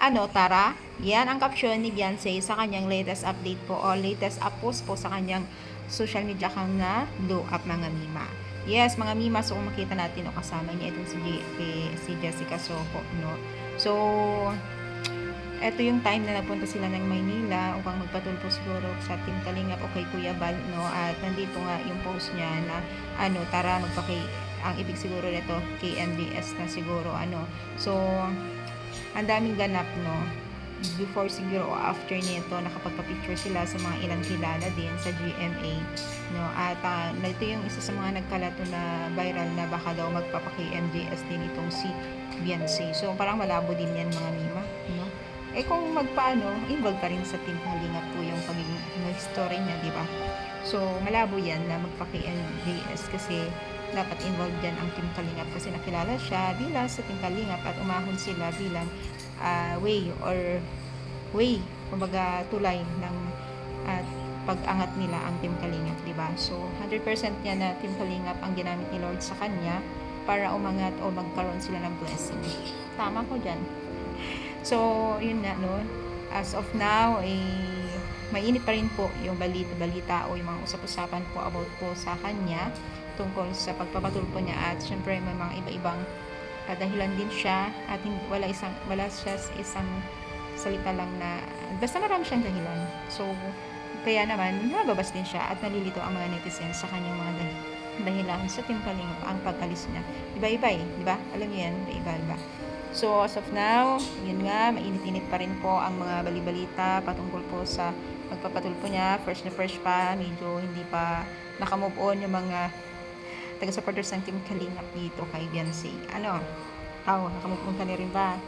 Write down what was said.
Tara. Yan ang caption ni Beyonce sa kanyang latest update po o latest post po sa kanyang social media account na Blow Up Mga Mima. Yes, mga Mima, so kung makita natin, kasama niya itong si Jessica Soho, no? So, eto yung time na napunta sila ng Maynila upang magpatulpo siguro sa Team Kalingap o kay Kuya Bal, no? At nandito nga yung post niya na tara ang ibig siguro nito KNDS na siguro So, ang daming ganap, no? Before siguro o after nito, nakapagpa-picture sila sa mga ilang kilala din sa GMA, no? At ito yung isa sa mga nagkalato na viral na baka daw magpapaki-MJS din itong si Beyonce. So parang malabo din yan, mga Mima, no? Kung involved pa rin sa Team Kalingap po yung pagiging story niya, di ba? So malabo yan na magpaki-MJS kasi dapat involved dyan ang Team Kalingap kasi nakilala siya bilang sa Team Kalingap at umahon sila bilang kumbaga tulay ng pag-angat nila ang Team Kalingap, di ba? So 100% niya na Team Kalingap ang ginamit ni Lord sa kanya para umangat o magkaroon sila ng blessing. Tama ko dyan. So yun nga, no? As of now, mainit pa rin po yung balita o yung mga usap-usapan po about po sa kanya tungkol sa pagpapatulpo niya, at syempre may mga iba-ibang dahilan din siya at wala siya isang salita lang na basta marami siyang dahilan. So kaya naman nababas din siya at nalilito ang mga netizens sa kanyang mga dahilan sa Team Kalingap ang pag-alis niya. Iba-iba di ba? Alam niyo yan, iba-iba. So as of now, yun nga, mainit-init pa rin po ang mga balibalita patungkol po sa pagpapatulpo niya. Fresh na fresh pa, medyo hindi pa nakamove on yung mga taga-supporters ng Team Kalingap dito kay Beyonce. Nakamove on ka na rin ba?